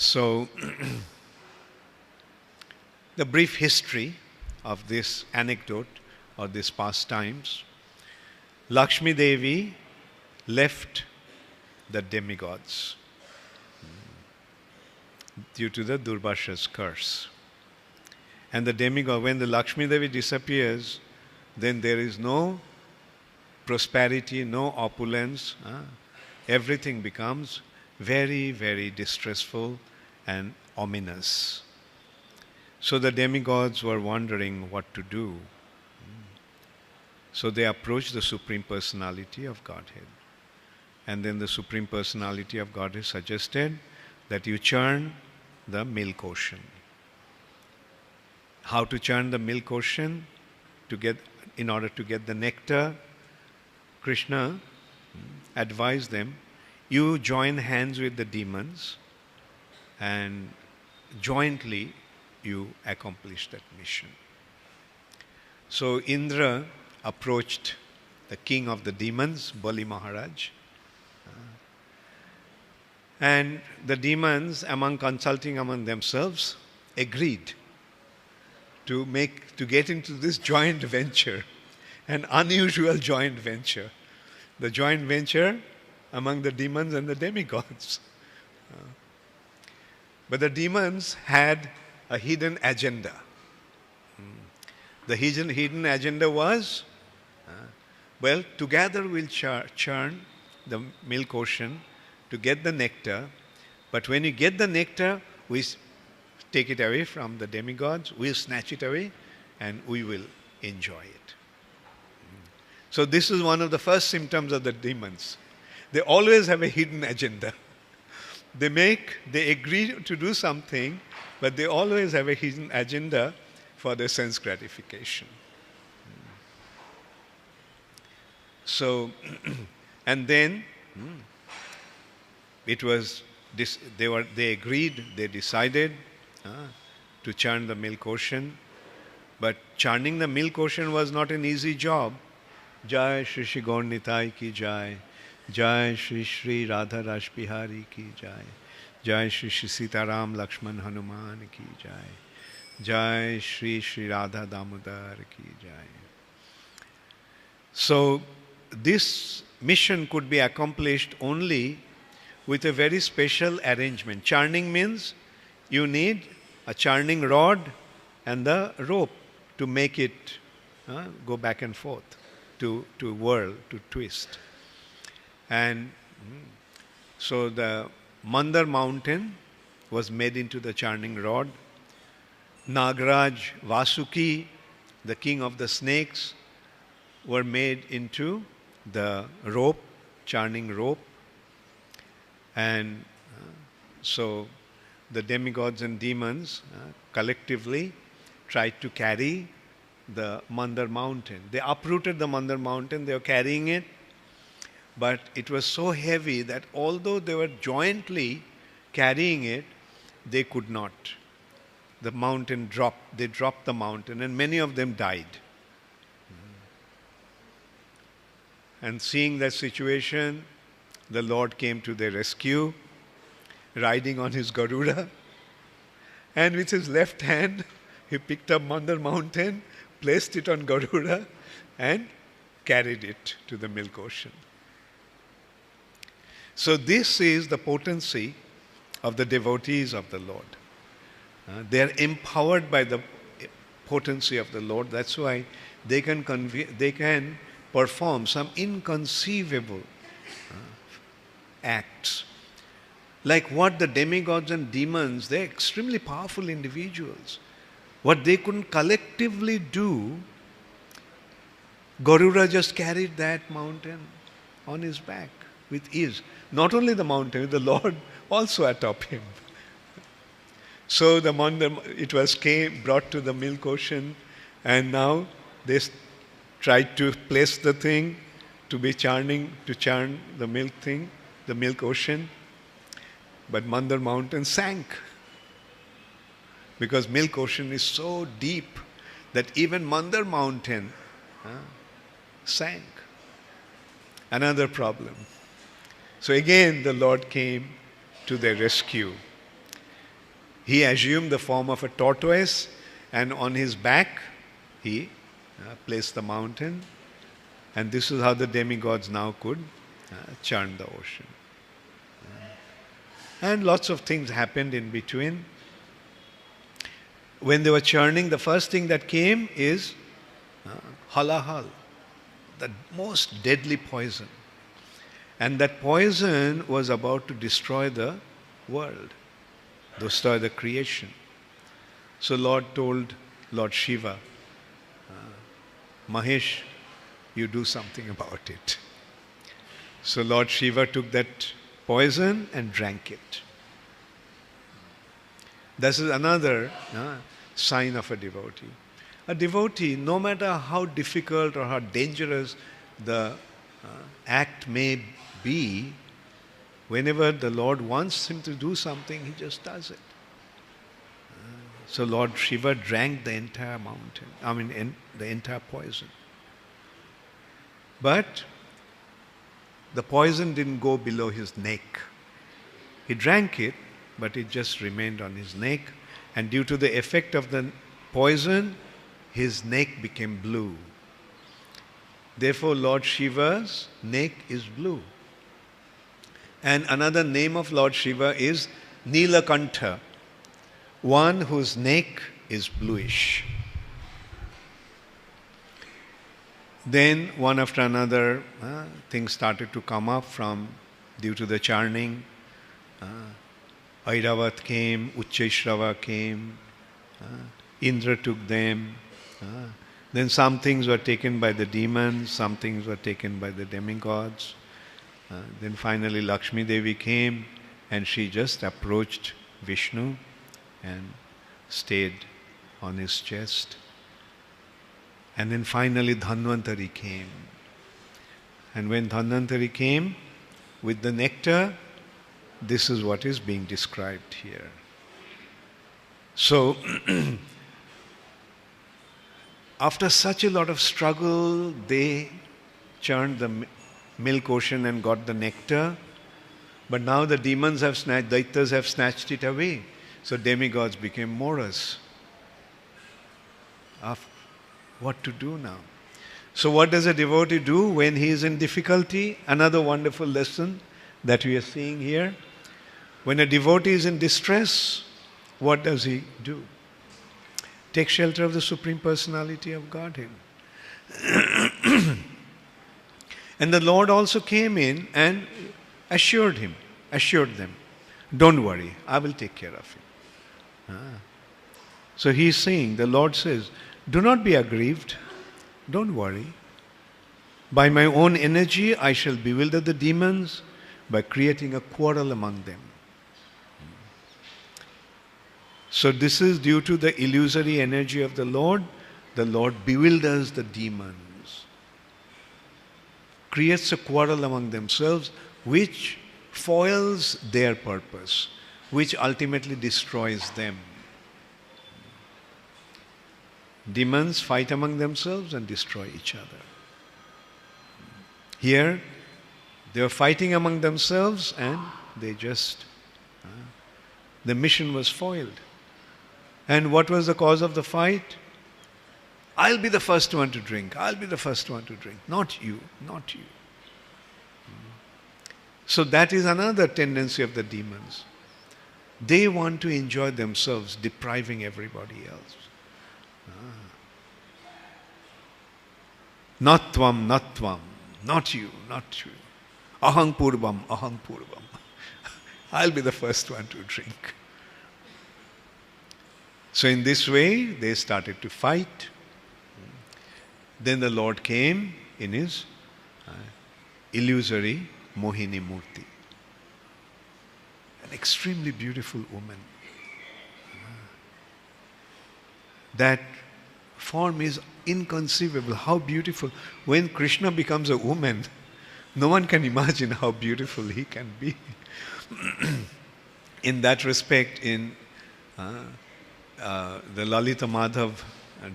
So, the brief history of this anecdote or these pastimes. Lakshmi Devi left the demigods due to the Durvasha's curse. And the demigod, when the Lakshmi Devi disappears, then there is no prosperity, no opulence. Everything becomes very, very distressful and ominous. So the demigods were wondering what to do. So they approached the Supreme Personality of Godhead. And then the Supreme Personality of Godhead suggested that you churn the milk ocean. How to churn the milk ocean? In order to get the nectar, Krishna advised them, you join hands with the demons and jointly you accomplish that mission. So Indra approached the king of the demons, Bali Maharaj. And the demons, consulting among themselves, agreed to get into this joint venture, an unusual joint venture. The joint venture among the demons and the demigods. But the demons had a hidden agenda. The hidden agenda was, together we'll churn the milk ocean to get the nectar, but when you get the nectar, we take it away from the demigods, we'll snatch it away, and we will enjoy it. So this is one of the first symptoms of the demons. They always have a hidden agenda. They agree to do something, but they always have a hidden agenda for their sense gratification. So, and then it was this. They agreed. They decided to churn the milk ocean, but churning the milk ocean was not an easy job. Jai Shri Shri Gaur Nitai ki Jai, Jai Shri Shri Radha Rashbihari ki Jai, Jai Shri Shri Sitaram Lakshman Hanuman ki Jai, Jai Shri Shri Radha Damodar ki Jai. So this mission could be accomplished only with a very special arrangement. Churning means you need a churning rod and the rope to make it go back and forth, to whirl, to twist. And so the Mandar mountain was made into the churning rod. Nagraj, Vasuki, the king of the snakes, were made into the rope, churning rope. And so the demigods and demons collectively tried to carry the Mandar mountain. They uprooted the Mandar mountain, they were carrying it, but it was so heavy that although they were jointly carrying it, they could not. The mountain dropped, they dropped the mountain, and many of them died. And seeing that situation, the Lord came to their rescue, riding on his Garuda, and with his left hand, he picked up Mandar mountain, placed it on Garuda, and carried it to the milk ocean. So this is the potency of the devotees of the Lord. They are empowered by the potency of the Lord. That's why they can perform some inconceivable acts. Like what the demigods and demons, they're extremely powerful individuals. What they couldn't collectively do, Garuda just carried that mountain on his back with ease. Not only the mountain, the Lord also atop him. So the it was brought to the milk ocean, and now they tried to place the thing to churn the milk thing, the milk ocean. But Mandar mountain sank, because milk ocean is so deep that even Mandar mountain sank. Another problem. So again the Lord came to their rescue. He assumed the form of a tortoise, and on his back he placed the mountain. And this is how the demigods now could churn the ocean. And lots of things happened in between. When they were churning, the first thing that came is halahal, the most deadly poison. And that poison was about to destroy the world, destroy the creation. So Lord told Lord Shiva, Mahesh, you do something about it. So Lord Shiva took that poison and drank it. This is another sign of a devotee. A devotee, no matter how difficult or how dangerous the act may be, whenever the Lord wants him to do something, he just does it. So Lord Shiva drank the entire mountain, the entire poison. But the poison didn't go below his neck. He drank it, but it just remained on his neck. And due to the effect of the poison, his neck became blue. Therefore, Lord Shiva's neck is blue. And another name of Lord Shiva is Nilakantha, one whose neck is bluish. Then, one after another, things started to come up due to the churning. Airavat came, Uchchaishrava came, Indra took them. Then some things were taken by the demons, some things were taken by the demigods. Then finally Lakshmi Devi came and she just approached Vishnu and stayed on his chest. And then finally Dhanvantari came. And when Dhanvantari came with the nectar, this is what is being described here. So, after such a lot of struggle, they churned the milk ocean and got the nectar. But now the demons have Daityas have snatched it away. So demigods became morose. What to do now? So what does a devotee do when he is in difficulty? Another wonderful lesson that we are seeing here. When a devotee is in distress, what does he do? Take shelter of the Supreme Personality of Godhead. And the Lord also came in and assured them, don't worry, I will take care of you. So he is saying, the Lord says, do not be aggrieved, don't worry. By my own energy, I shall bewilder the demons by creating a quarrel among them. So this is due to the illusory energy of the Lord. The Lord bewilders the demons, creates a quarrel among themselves, which foils their purpose, which ultimately destroys them. Demons fight among themselves and destroy each other. Here, they were fighting among themselves and the mission was foiled. And what was the cause of the fight? I'll be the first one to drink. I'll be the first one to drink. Not you, not you. So that is another tendency of the demons. They want to enjoy themselves, depriving everybody else. Natvam, natvam. Not you, not you. Ahang purvam, ahang purvam. I'll be the first one to drink. So in this way, they started to fight. Then the Lord came in his illusory Mohini Murti. An extremely beautiful woman. That form is inconceivable. How beautiful. When Krishna becomes a woman, no one can imagine how beautiful he can be. In that respect, in the Lalita Madhav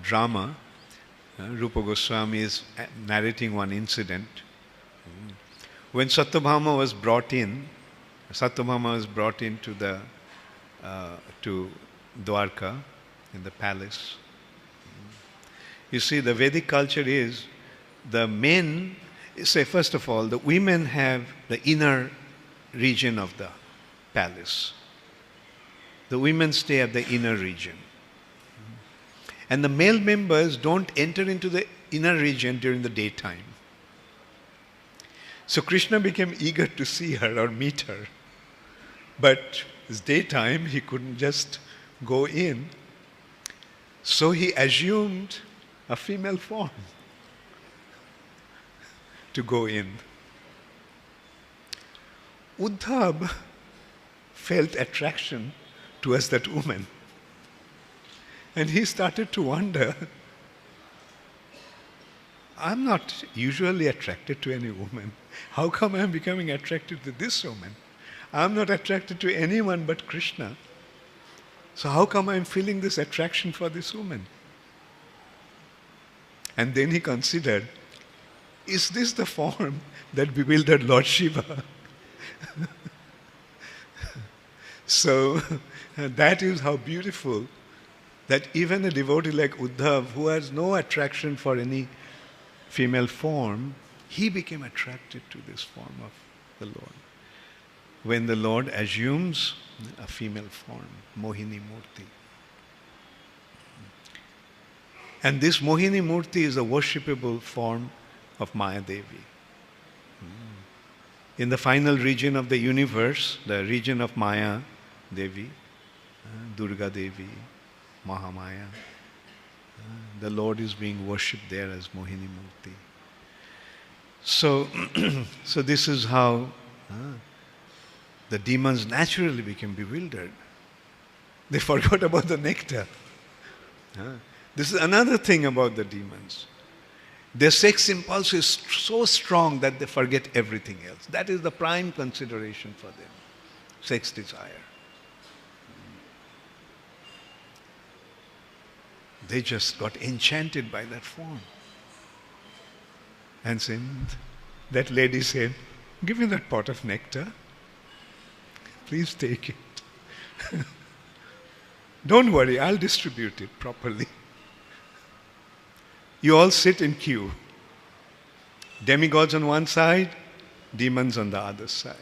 drama, Rupa Goswami is narrating one incident. When Satyabhama was brought in to Dwarka, in the palace. You see, the Vedic culture is the men, say first of all, the women have the inner region of the palace. The women stay at the inner region. And the male members don't enter into the inner region during the daytime. So Krishna became eager to see her or meet her. But it's daytime, he couldn't just go in. So he assumed a female form to go in. Uddhav felt attraction towards that woman. And he started to wonder, I'm not usually attracted to any woman. How come I'm becoming attracted to this woman? I'm not attracted to anyone but Krishna. So how come I'm feeling this attraction for this woman? And then he considered, is this the form that bewildered Lord Shiva? So that is how beautiful that even a devotee like Uddhav, who has no attraction for any female form, he became attracted to this form of the Lord. When the Lord assumes a female form, Mohini Murti. And this Mohini Murti is a worshipable form of Maya Devi. In the final region of the universe, the region of Maya Devi, Durga Devi, Mahamaya, the Lord is being worshipped there as Mohini Murti. So, so this is how the demons naturally became bewildered. They forgot about the nectar. This is another thing about the demons. Their sex impulse is so strong that they forget everything else. That is the prime consideration for them, sex desire. They just got enchanted by that form. And said, that lady said, give me that pot of nectar. Please take it. Don't worry, I'll distribute it properly. You all sit in queue. Demigods on one side, demons on the other side.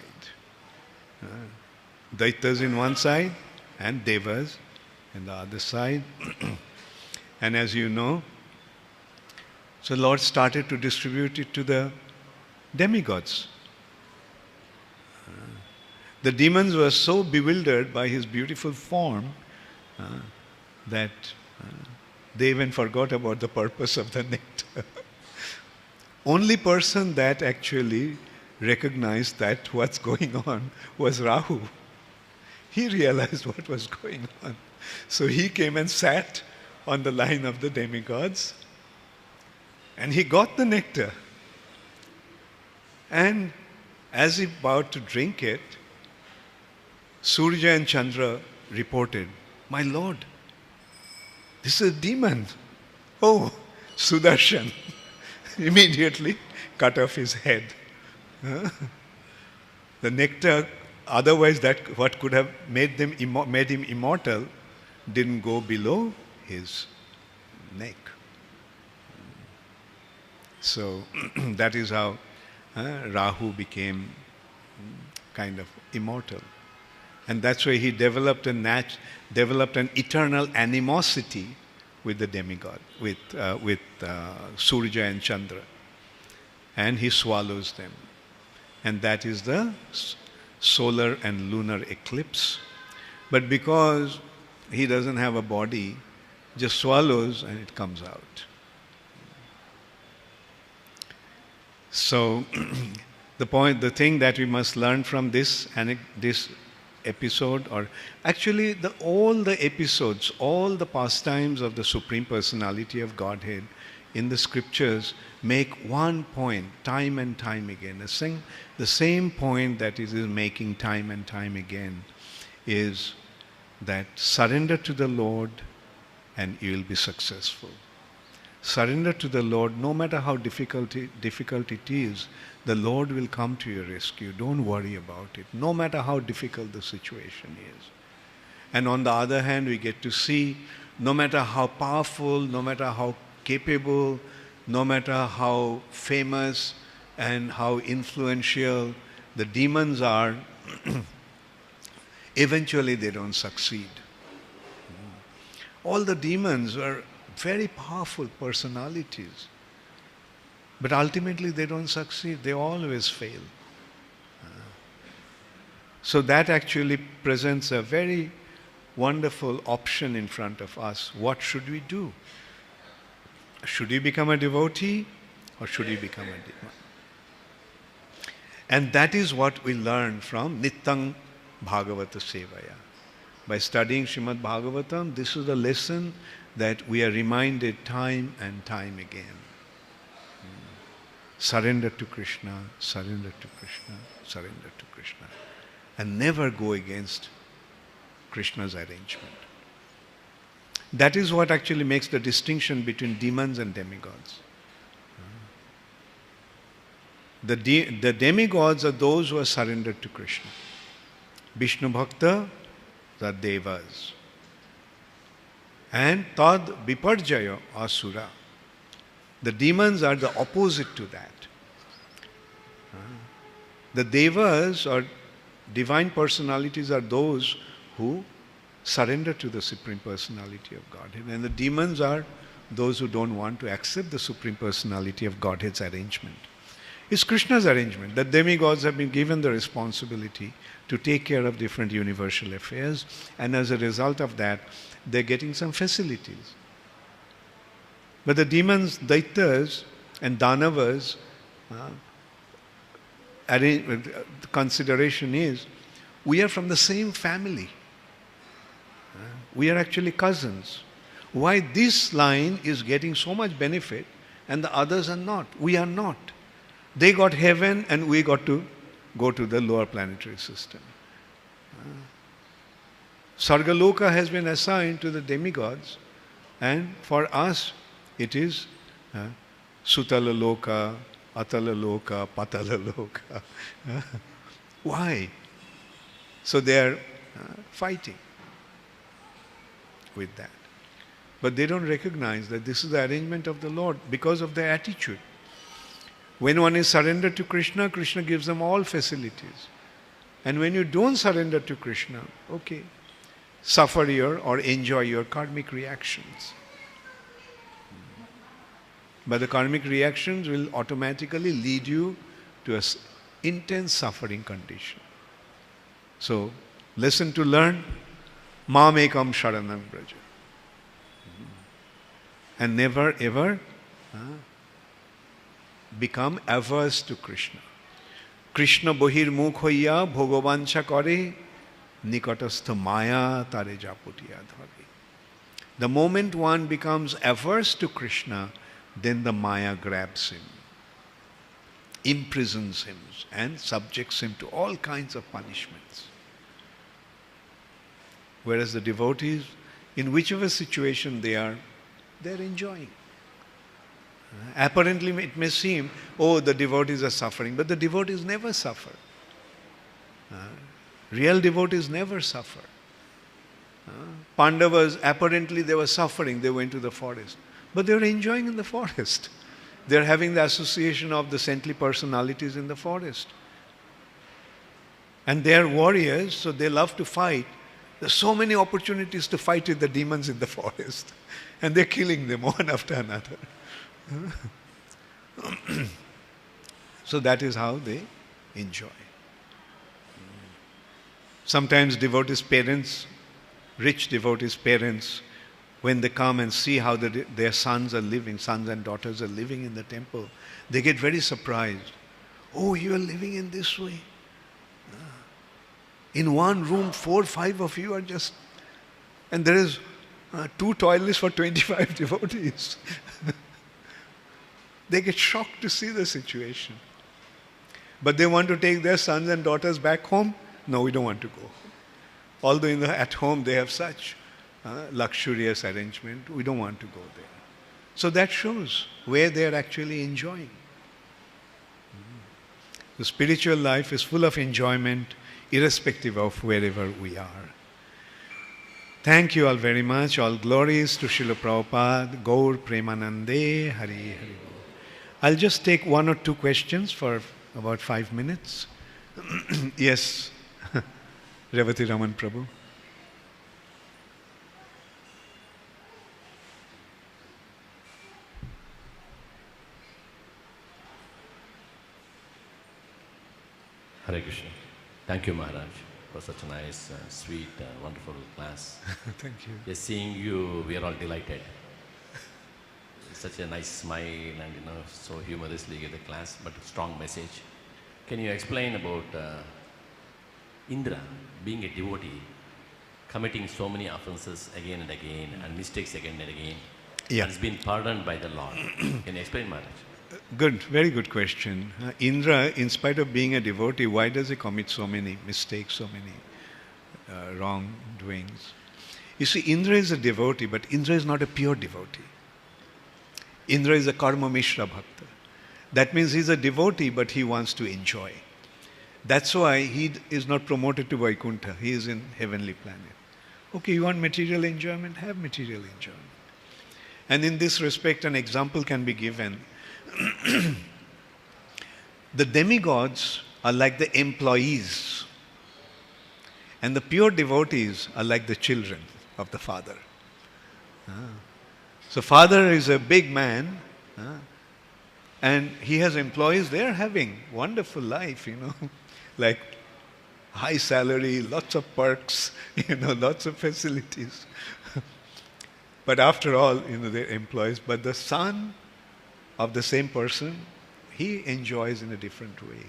Daitas in one side and devas in the other side. And as you know, so Lord started to distribute it to the demigods. The demons were so bewildered by his beautiful form that they even forgot about the purpose of the nectar. Only person that actually recognized that what's going on was Rahu. He realized what was going on. So he came and sat on the line of the demigods, and he got the nectar. And as he bowed to drink it, Surya and Chandra reported, my Lord, this is a demon. Oh, Sudarshan immediately cut off his head. The nectar, otherwise that what could have made him immortal, didn't go below his neck. So that is how Rahu became kind of immortal. And that's why he developed an eternal animosity with the demigod, with Surya and Chandra. And he swallows them. And that is the solar and lunar eclipse. But because he doesn't have a body, just swallows and it comes out. So the thing that we must learn from this episode, or actually all the episodes, all the pastimes of the Supreme Personality of Godhead in the scriptures make one point time and time again. The same point that it is making time and time again is that surrender to the Lord and you will be successful. Surrender to the Lord, no matter how difficult it is, the Lord will come to your rescue. Don't worry about it, no matter how difficult the situation is. And on the other hand, we get to see no matter how powerful, no matter how capable, no matter how famous and how influential the demons are, eventually they don't succeed. All the demons are very powerful personalities, but ultimately they don't succeed. They always fail. So that actually presents a very wonderful option in front of us. What should we do? Should we become a devotee or should we become a demon? And that is what we learn from Nityam Bhagavata Sevaya. By studying Srimad Bhagavatam, this is a lesson that we are reminded time and time again. Surrender to Krishna, surrender to Krishna, surrender to Krishna. And never go against Krishna's arrangement. That is what actually makes the distinction between demons and demigods. The demigods are those who are surrendered to Krishna. Vishnu Bhakta, the devas. And Tad Viparjaya Asura. The demons are the opposite to that. The devas or divine personalities are those who surrender to the Supreme Personality of Godhead. And the demons are those who don't want to accept the Supreme Personality of Godhead's arrangement. It's Krishna's arrangement that demigods have been given the responsibility to take care of different universal affairs, and as a result of that, they're getting some facilities. But the demons, Daityas and Danavas, the consideration is, we are from the same family. We are actually cousins. Why this line is getting so much benefit and the others are not? We are not. They got heaven and we got to go to the lower planetary system. Sargaloka has been assigned to the demigods, and for us it is Sutala Loka, Atala Loka, Patala Loka. Why? So they are fighting with that. But they don't recognize that this is the arrangement of the Lord because of their attitude. When one is surrendered to Krishna, Krishna gives them all facilities. And when you don't surrender to Krishna, okay, suffer your or enjoy your karmic reactions. But the karmic reactions will automatically lead you to an intense suffering condition. So, lesson to learn, Mam ekam sharanam braja. And never ever become averse to Krishna. Krishna bohir mukh hoiya bhogovancha kare nikatastha maya tare japutiya dhare. The moment one becomes averse to Krishna, then the maya grabs him, imprisons him and subjects him to all kinds of punishments. Whereas the devotees, in whichever situation they are, they're enjoying. Apparently it may seem, oh, the devotees are suffering, but the devotees never suffer. Real devotees never suffer. Pandavas, apparently they were suffering, they went to the forest. But they were enjoying in the forest. They're having the association of the saintly personalities in the forest. And they're warriors, so they love to fight. There's so many opportunities to fight with the demons in the forest. And they're killing them one after another. So that is how they enjoy. Sometimes devotees' parents, rich devotees' parents, when they come and see how their sons are living, sons and daughters are living in the temple, they get very surprised. Oh, you are living in this way. In one room, 4, 5 of you are just, and there is 2 toilets for 25 devotees. They get shocked to see the situation. But they want to take their sons and daughters back home. No, we don't want to go home. Although at home they have such luxurious arrangement, we don't want to go there. So that shows where they are actually enjoying. The spiritual life is full of enjoyment, irrespective of wherever we are. Thank you all very much. All glories to Srila Prabhupada, Gaur Premanande, Hari Hari. I'll just take one or two questions for about 5 minutes. Yes, Revati Raman Prabhu. Hare Krishna. Thank you, Maharaj, for such a nice, sweet, wonderful class. Thank you. Just seeing you, we are all delighted. Such a nice smile and, so humorously give the class, but a strong message. Can you explain about Indra being a devotee, committing so many offenses again and again and mistakes again and again, Yeah. and has been pardoned by the Lord? Can you explain, Maharaj? Good, very good question. Indra, in spite of being a devotee, why does he commit so many mistakes, so many wrongdoings? You see, Indra is a devotee, but Indra is not a pure devotee. Indra is a karma mishra bhakta. That means he's a devotee, but he wants to enjoy. That's why he is not promoted to Vaikuntha. He is in heavenly planet. Okay, you want material enjoyment? Have material enjoyment. And in this respect, an example can be given. The demigods are like the employees, and the pure devotees are like the children of the Father. So Father is a big man, and he has employees. They are having wonderful life, like high salary, lots of perks, lots of facilities. But after all, they're employees. But the son of the same person, he enjoys in a different way.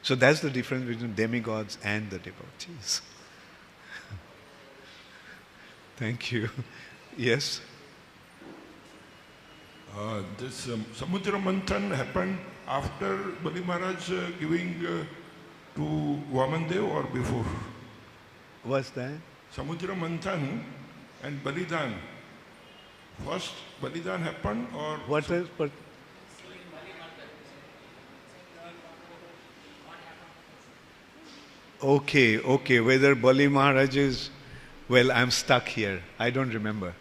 So that's the difference between demigods and the devotees. Thank you. Yes? This Samudra Manthan happened after Bali Maharaj giving to Vamandev or before? What's that? Samudra Manthan and Balidan. First Balidan happened or... What is... Okay. Whether Bali Maharaj is... Well, I'm stuck here. I don't remember.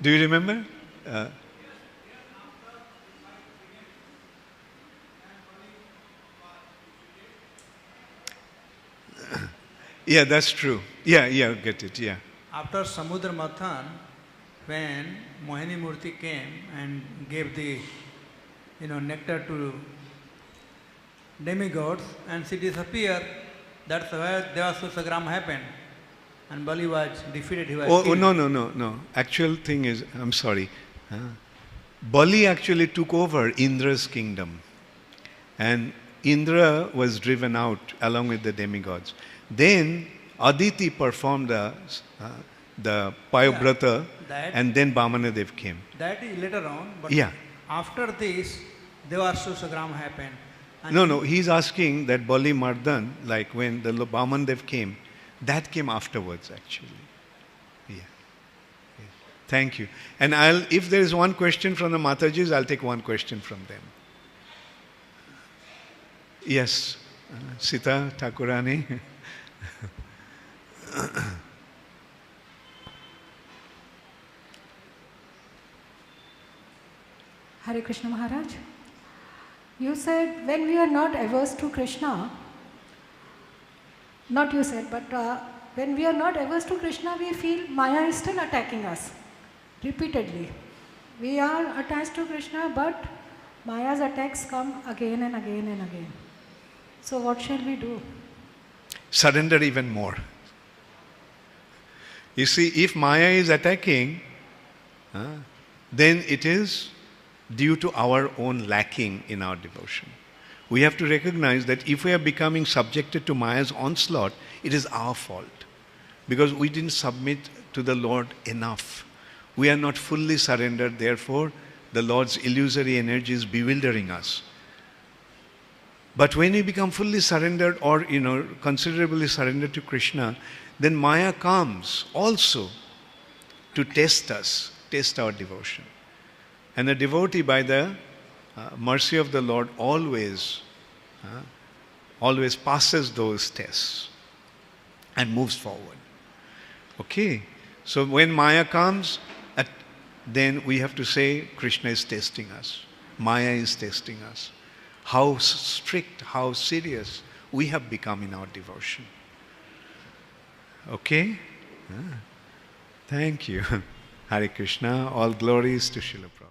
Do you remember? Yeah, that's true. Yeah, get it, yeah. After Samudra Manthan, when Mohini Murti came and gave the nectar to demigods and she disappeared, that's where Devasusagram happened. And Bali was defeated. He was killed. No. Actual thing is, I'm sorry. Bali actually took over Indra's kingdom. And Indra was driven out along with the demigods. Then Aditi performed the Payobrata, and then Vamanadev came. That is later on, but Yeah. after this, Devasusagram happened. And No, he's asking that Bali Mardan, like when the Vamanadev came, that came afterwards actually. Yeah. Thank you. And if there is one question from the Matajis, I'll take one question from them. Yes, Sita Thakurani. Hare Krishna Maharaj. You said when we are not averse to Krishna, not you said, but when we are not averse to Krishna, we feel Maya is still attacking us repeatedly. We are attached to Krishna, but Maya's attacks come again and again and again. So what shall we do? Surrender even more. You see, if Maya is attacking, then it is due to our own lacking in our devotion. We have to recognize that if we are becoming subjected to Maya's onslaught, it is our fault. Because we didn't submit to the Lord enough. We are not fully surrendered, therefore the Lord's illusory energy is bewildering us. But when we become fully surrendered or considerably surrendered to Krishna, then Maya comes also to test us, test our devotion. And the devotee, by the mercy of the Lord, always passes those tests and moves forward. Okay? So when Maya comes, then we have to say Krishna is testing us. Maya is testing us. How strict, how serious we have become in our devotion. Okay? Thank you. Hare Krishna. All glories to Srila Prabhupada.